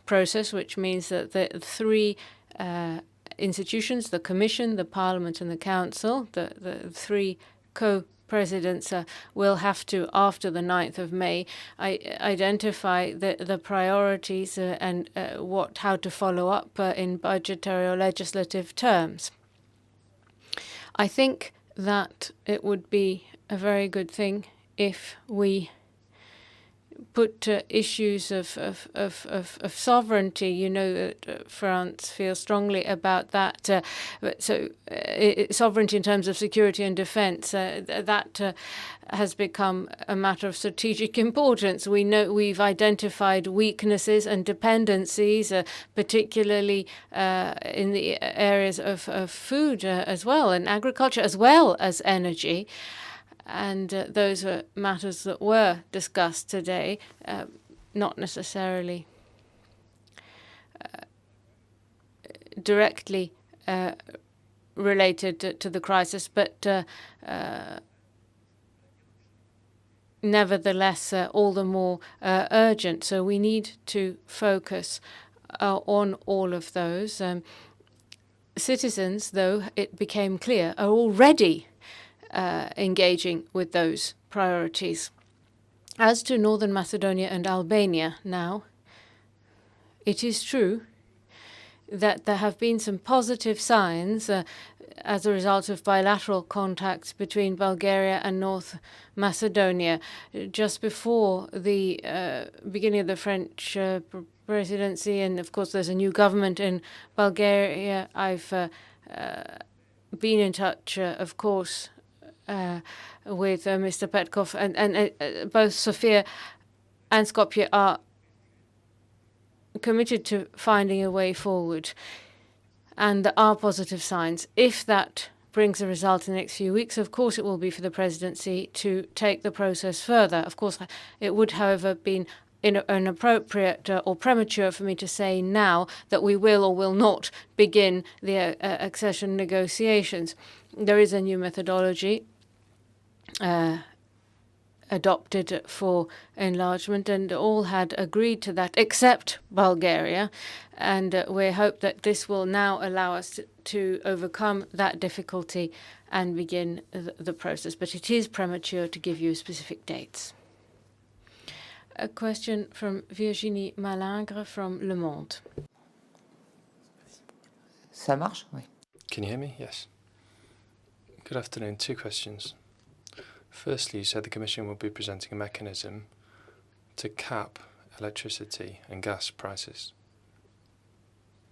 process, which means that the three institutions, the Commission, the Parliament and the Council, the three co-presidents will have to, after the 9th of May, identify the priorities and how to follow up in budgetary or legislative terms. I think that it would be a very good thing if we put issues of sovereignty. You know that France feels strongly about that. Sovereignty in terms of security and defence, that has become a matter of strategic importance. We know we've identified weaknesses and dependencies, particularly in the areas of food as well, and agriculture as well as energy. And those are matters that were discussed today, not necessarily directly related to the crisis, but nevertheless all the more urgent. So we need to focus on all of those. Citizens, though, it became clear, are already engaging with those priorities. As to Northern Macedonia and Albania now, it is true that there have been some positive signs as a result of bilateral contacts between Bulgaria and North Macedonia. Just before the beginning of the French presidency, and of course there's a new government in Bulgaria, I've been in touch, of course, with Mr. Petkov, and both Sofia and Skopje are committed to finding a way forward. And there are positive signs. If that brings a result in the next few weeks, of course it will be for the presidency to take the process further. Of course, it would, however, been inappropriate or premature for me to say now that we will or will not begin the accession negotiations. There is a new methodology adopted for enlargement, and all had agreed to that except Bulgaria, and we hope that this will now allow us to overcome that difficulty and begin the process. But it is premature to give you specific dates. A question from Virginie Malingre from Le Monde. Ça marche? Oui. Can you hear me? Yes. Good afternoon. 2 questions. Firstly, you said the Commission will be presenting a mechanism to cap electricity and gas prices.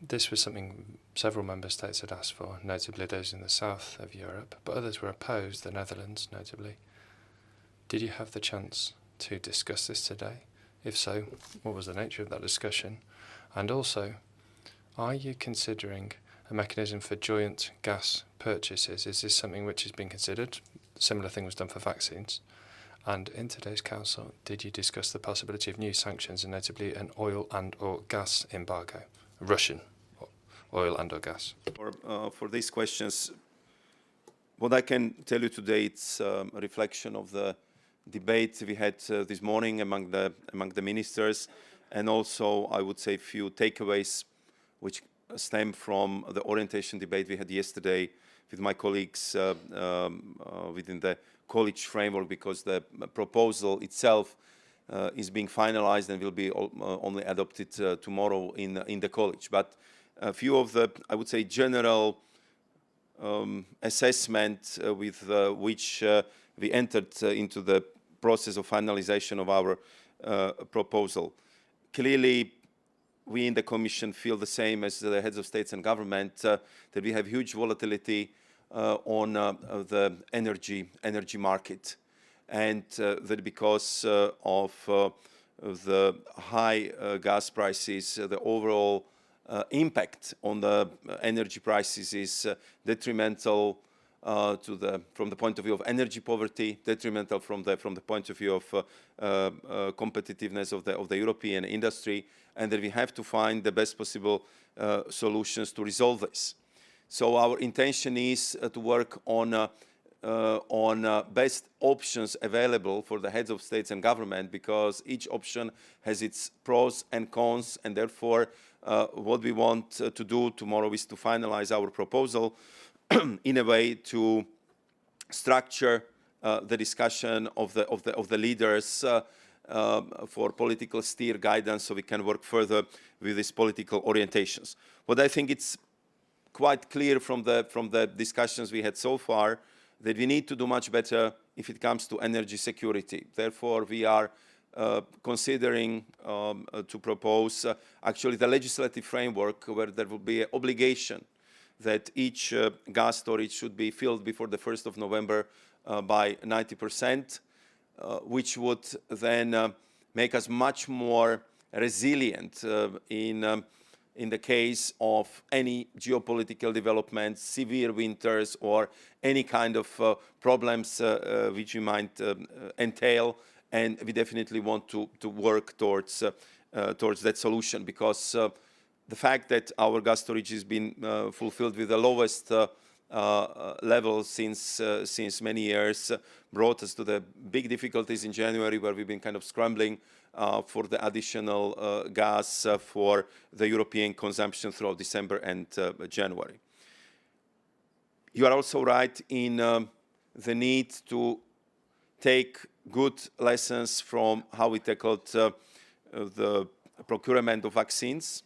This was something several member states had asked for, notably those in the south of Europe, but others were opposed, the Netherlands notably. Did you have the chance to discuss this today? If so, what was the nature of that discussion? And also, are you considering a mechanism for joint gas purchases? Is this something which has been considered? A similar thing was done for vaccines. And in today's Council, did you discuss the possibility of new sanctions, and notably an oil and or gas embargo, Russian oil and or gas? For these questions, what I can tell you today, it's a reflection of the debate we had this morning among the ministers, and also I would say a few takeaways which stem from the orientation debate we had yesterday with my colleagues within the college framework, because the proposal itself is being finalized and will be only adopted tomorrow in the college. But a few of the, I would say, general assessment with which we entered into the process of finalization of our proposal. Clearly, we in the Commission feel the same as the heads of states and government, that we have huge volatility on the energy market, and that because of the high gas prices, the overall impact on the energy prices is detrimental from the point of view of energy poverty, detrimental from the point of view of competitiveness of the European industry, and that we have to find the best possible solutions to resolve this. So our intention is to work on on best options available for the heads of states and government, because each option has its pros and cons, and therefore what we want to do tomorrow is to finalize our proposal in a way to structure the discussion of the leaders for political steer guidance, so we can work further with these political orientations. What I think it's quite clear from the discussions we had so far, that we need to do much better if it comes to energy security. Therefore, we are considering to propose actually the legislative framework where there will be an obligation that each gas storage should be filled before the 1st of November by 90%, which would then make us much more resilient in the case of any geopolitical developments, severe winters, or any kind of problems which we might entail. And we definitely want to work towards that solution, because the fact that our gas storage has been fulfilled with the lowest level since many years brought us to the big difficulties in January, where we've been kind of scrambling for the additional gas for the European consumption throughout December and January. You are also right in the need to take good lessons from how we tackled the procurement of vaccines.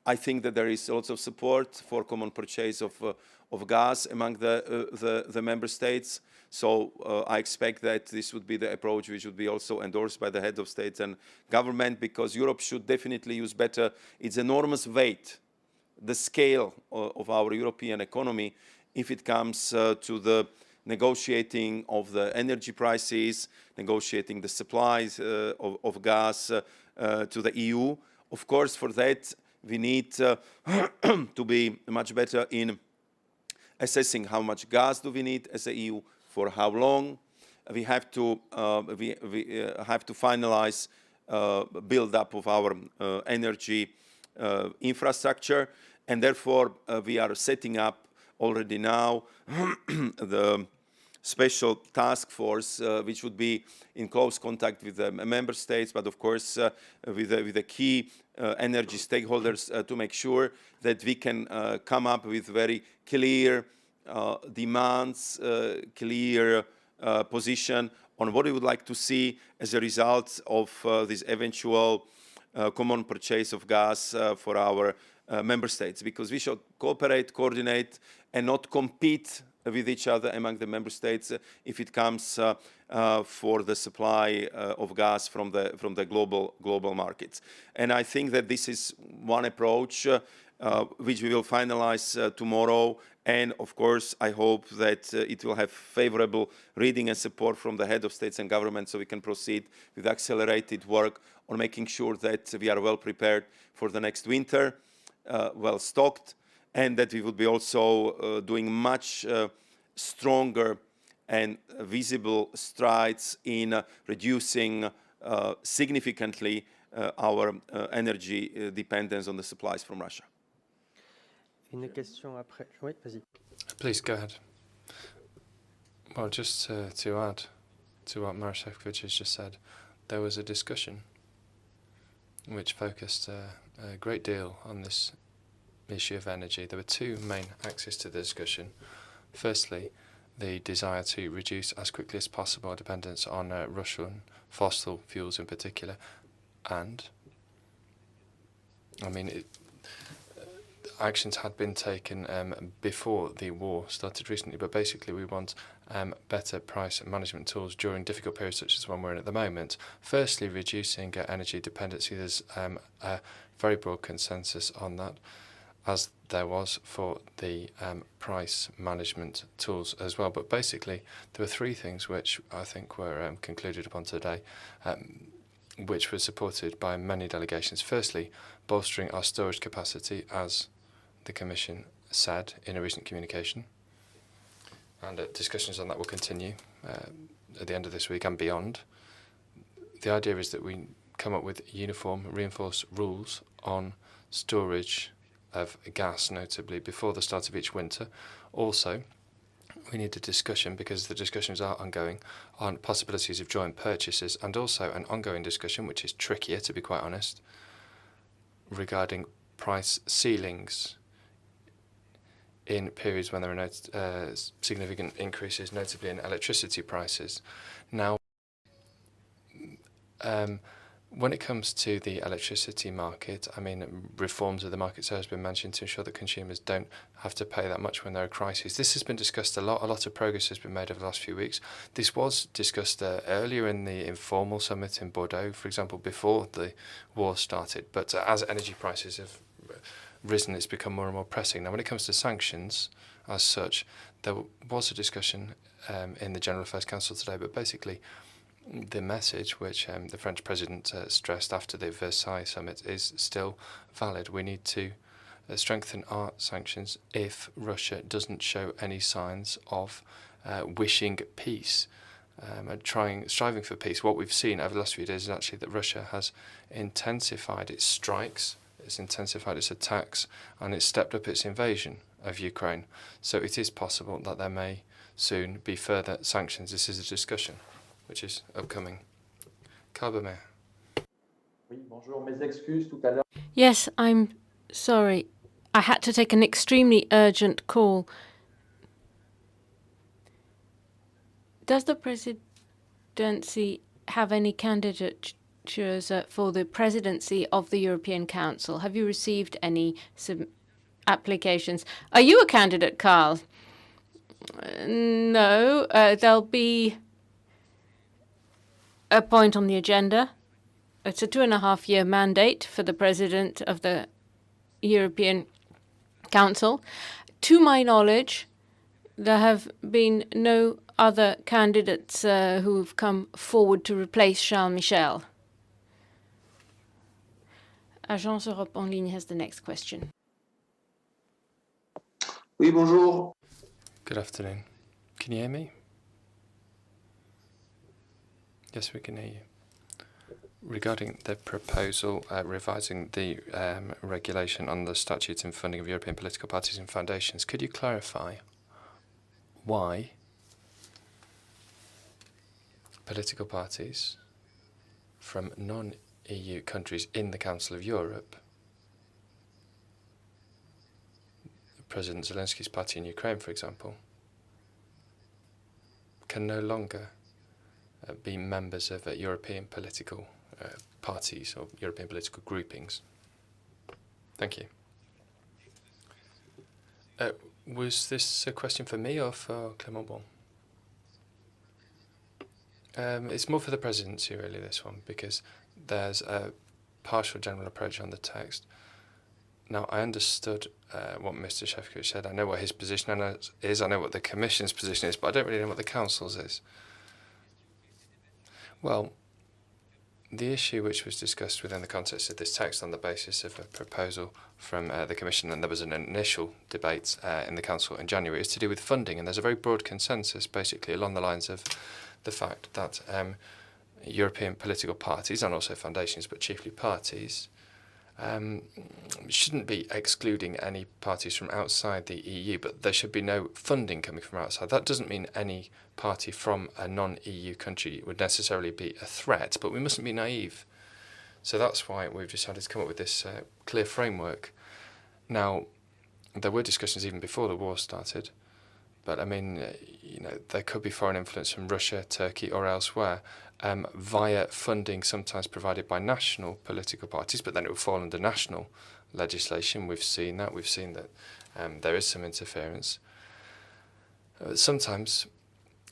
I think that there is lots of support for common purchase of gas among the member states. So I expect that this would be the approach which would be also endorsed by the heads of states and government, because Europe should definitely use better its enormous weight, the scale of our European economy, if it comes to the negotiating of the energy prices, negotiating the supplies of gas to the EU. Of course, for that, we need to be much better in assessing how much gas do we need as the EU, for how long. We have to finalize build up of our energy infrastructure, and therefore we are setting up already now the special task force, which would be in close contact with the member states, but of course with the key energy stakeholders to make sure that we can come up with very clear demands, clear position on what we would like to see as a result of this eventual common purchase of gas for our member states, because we should cooperate, coordinate, and not compete with each other among the member states if it comes for the supply of gas from the global markets. And I think that this is one approach which we will finalize tomorrow. And of course, I hope that it will have favorable reading and support from the head of states and governments, so we can proceed with accelerated work on making sure that we are well prepared for the next winter, well stocked, and that we will be also doing much stronger and visible strides in reducing significantly our energy dependence on the supplies from Russia. Une question après. Oui, vas-y. Please go ahead. Well, just to add to what Maroš Šefčovič has just said, there was a discussion which focused a great deal on this issue of energy. There were two main axes to the discussion. Firstly, the desire to reduce as quickly as possible our dependence on Russian fossil fuels in particular, and actions had been taken before the war started recently, but basically we want better price management tools during difficult periods such as one we're in at the moment. Firstly, reducing energy dependency. There's a very broad consensus on that, as there was for the price management tools as well. But basically, there were three things which I think were concluded upon today, which were supported by many delegations. Firstly, bolstering our storage capacity, as the Commission said in a recent communication. And discussions on that will continue at the end of this week and beyond. The idea is that we come up with uniform, reinforced rules on storage of gas, notably before the start of each winter. Also, We need a discussion, because the discussions are ongoing, on possibilities of joint purchases, and also an ongoing discussion, which is trickier, to be quite honest, regarding price ceilings in periods when there are no significant increases, notably in electricity prices. Now, when it comes to the electricity market, I mean, reforms of the market has been mentioned to ensure that consumers don't have to pay that much when there are crises. This has been discussed a lot. A lot of progress has been made over the last few weeks. This was discussed earlier in the informal summit in Bordeaux, for example, before the war started. But as energy prices have risen, it's become more and more pressing. Now, when it comes to sanctions, as such, there was a discussion in the General Affairs Council today, but basically, the message which the French president stressed after the Versailles summit is still valid. We need to strengthen our sanctions if Russia doesn't show any signs of wishing peace and striving for peace. What we've seen over the last few days is actually that Russia has intensified its strikes, it's intensified its attacks, and it's stepped up its invasion of Ukraine. So it is possible that there may soon be further sanctions. This is a discussion which is upcoming. Carbomer. Yes, I'm sorry. I had to take an extremely urgent call. Does the presidency have any candidatures for the presidency of the European Council? Have you received any applications? Are you a candidate, Carl? No, there'll be a point on the agenda. It's a 2.5-year mandate for the president of the European Council. To my knowledge, there have been no other candidates who've come forward to replace Charles Michel. Agence Europe en ligne has the next question. Oui, bonjour. Good afternoon. Can you hear me? Yes, we can hear you. Regarding the proposal revising the regulation on the statutes and funding of European political parties and foundations, could you clarify why political parties from non-EU countries in the Council of Europe, President Zelensky's party in Ukraine, for example, can no longer be members of European political parties or European political groupings? Thank you. Was this a question for me or for Clément Bon? It's more for the presidency, really, this one, because there's a partial general approach on the text. Now, I understood what Mr. Šefčovič said. I know what his position is. I know what the Commission's position is, but I don't really know what the Council's is. Well, the issue which was discussed within the context of this text on the basis of a proposal from the Commission, and there was an initial debate in the Council in January, is to do with funding. And there's a very broad consensus, basically, along the lines of the fact that European political parties, and also foundations, but chiefly parties, shouldn't be excluding any parties from outside the EU, but there should be no funding coming from outside. That doesn't mean any party from a non-EU country would necessarily be a threat, but we mustn't be naive. So that's why we've decided to come up with this clear framework. Now, there were discussions even before the war started, but I mean, there could be foreign influence from Russia, Turkey, or elsewhere, via funding sometimes provided by national political parties, but then it will fall under national legislation. We've seen that. We've seen that there is some interference. Sometimes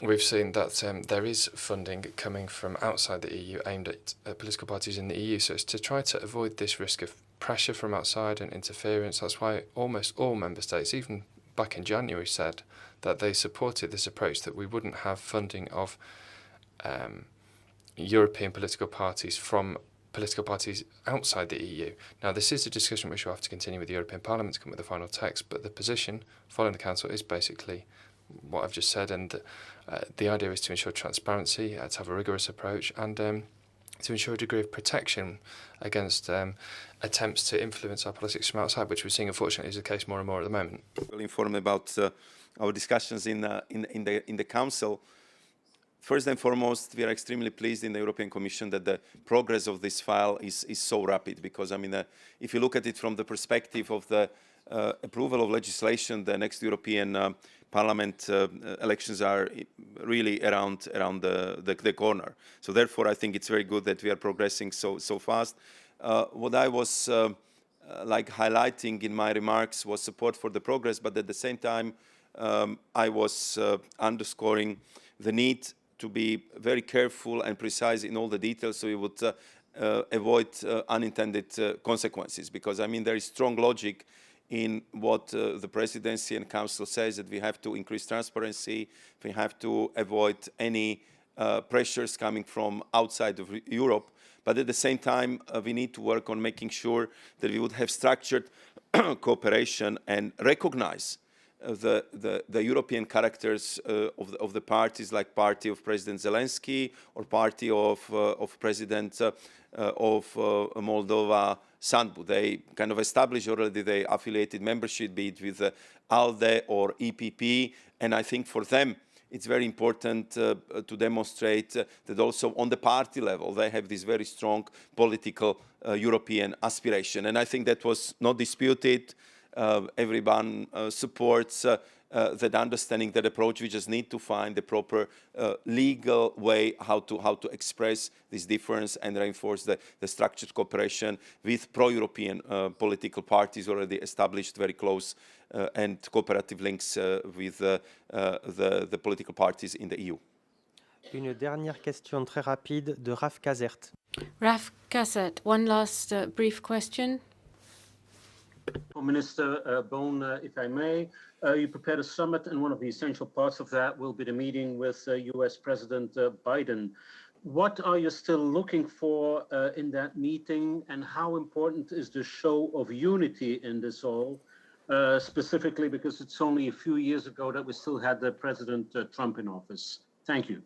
we've seen that there is funding coming from outside the EU aimed at political parties in the EU. So it's to try to avoid this risk of pressure from outside and interference. That's why almost all member states, even back in January, said that they supported this approach, that we wouldn't have funding of European political parties from political parties outside the EU. Now, this is a discussion which we'll have to continue with the European Parliament to come with the final text, but the position following the Council is basically what I've just said, and the idea is to ensure transparency, to have a rigorous approach, and to ensure a degree of protection against attempts to influence our politics from outside, which we're seeing, unfortunately, is the case more and more at the moment. We'll inform about our discussions in the Council. First and foremost, we are extremely pleased in the European Commission that the progress of this file is so rapid, because, I mean, if you look at it from the perspective of the approval of legislation, the next European Parliament elections are really around the corner. So therefore, I think it's very good that we are progressing so fast. What I was like highlighting in my remarks was support for the progress, but at the same time, I was underscoring the need to be very careful and precise in all the details, so we would avoid unintended consequences. Because, I mean, there is strong logic in what the Presidency and Council says, that we have to increase transparency, we have to avoid any pressures coming from outside of Europe. But at the same time, we need to work on making sure that we would have structured cooperation and recognize the European characters of the parties, like party of President Zelensky or party of President of Moldova, Sandu. They kind of established already the affiliated membership, be it with ALDE or EPP, and I think for them it's very important to demonstrate that also on the party level they have this very strong political European aspiration, and I think that was not disputed. Everyone supports that understanding, that approach. We just need to find the proper legal way how to express this difference and reinforce the structured cooperation with pro-European political parties already established very close and cooperative links with the political parties in the EU. Une dernière question très rapide de Raf Kazert. Raf Kazert, one last brief question. Minister Bohn, if I may, you prepared a summit, and one of the essential parts of that will be the meeting with US President Biden. What are you still looking for in that meeting, and how important is the show of unity in this all, specifically because it's only a few years ago that we still had President Trump in office? Thank you.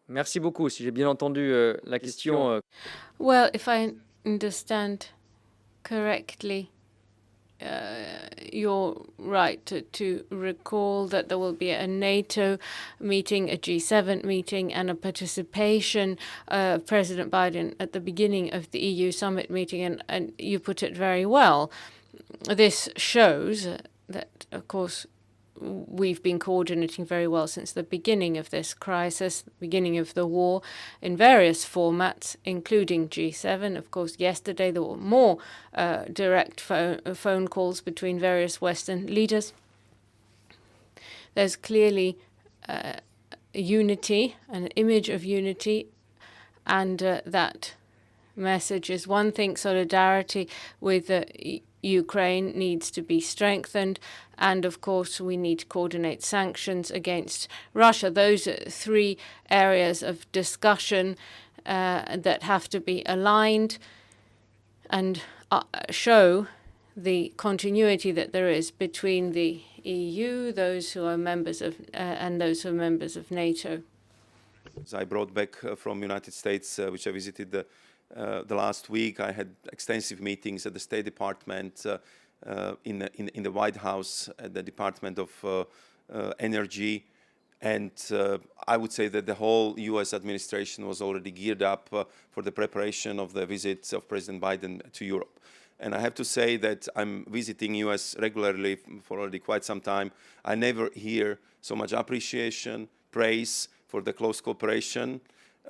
Merci beaucoup. Si j'ai bien entendu la question. Well, if I understand correctly, you're right to recall that there will be a NATO meeting, a G7 meeting, and a participation of President Biden at the beginning of the EU summit meeting, and you put it very well. This shows that, of course, we've been coordinating very well since the beginning of this crisis, the beginning of the war, in various formats, including G7. Of course, yesterday there were more direct phone calls between various Western leaders. There's clearly unity, an image of unity, and that message is one thing. Solidarity with Ukraine needs to be strengthened, and of course we need to coordinate sanctions against Russia. Those are three areas of discussion that have to be aligned and show the continuity that there is between the EU, those who are members of, and those who are members of NATO. I brought back from United States, which I visited the last week. I had extensive meetings at the State Department, in the White House, at the Department of Energy, and I would say that the whole U.S. administration was already geared up for the preparation of the visits of President Biden to Europe. And I have to say that I'm visiting U.S. regularly for already quite some time. I never hear so much appreciation, praise for the close cooperation,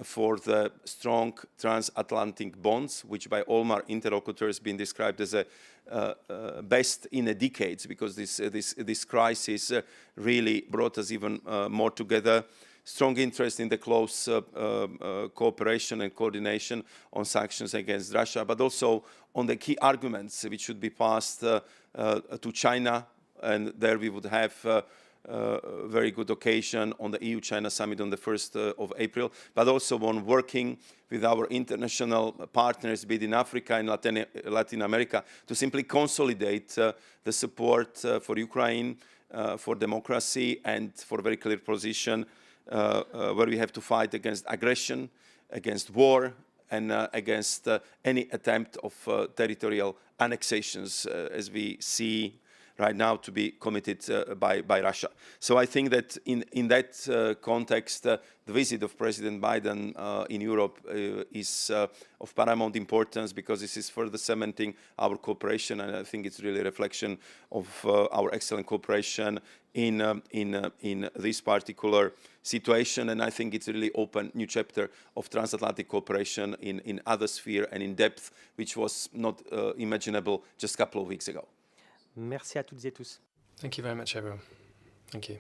for the strong transatlantic bonds, which by all my interlocutors been described as a best in a decade, because this crisis really brought us even more together. Strong interest in the close cooperation and coordination on sanctions against Russia, but also on the key arguments which should be passed to China, and there we would have very good occasion on the EU-China summit on the 1st of April, but also on working with our international partners, be it in Africa and Latin America, to simply consolidate the support for Ukraine, for democracy, and for a very clear position where we have to fight against aggression, against war, and against any attempt of territorial annexations, as we see right now to be committed by Russia. So I think that in that context, the visit of President Biden in Europe is of paramount importance, because this is further cementing our cooperation, and I think it's really a reflection of our excellent cooperation in this particular situation. And I think it's really open new chapter of transatlantic cooperation in other sphere and in depth, which was not imaginable just a couple of weeks ago. Merci à toutes et tous. Thank you very much, everyone. Thank you.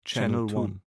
Channel 1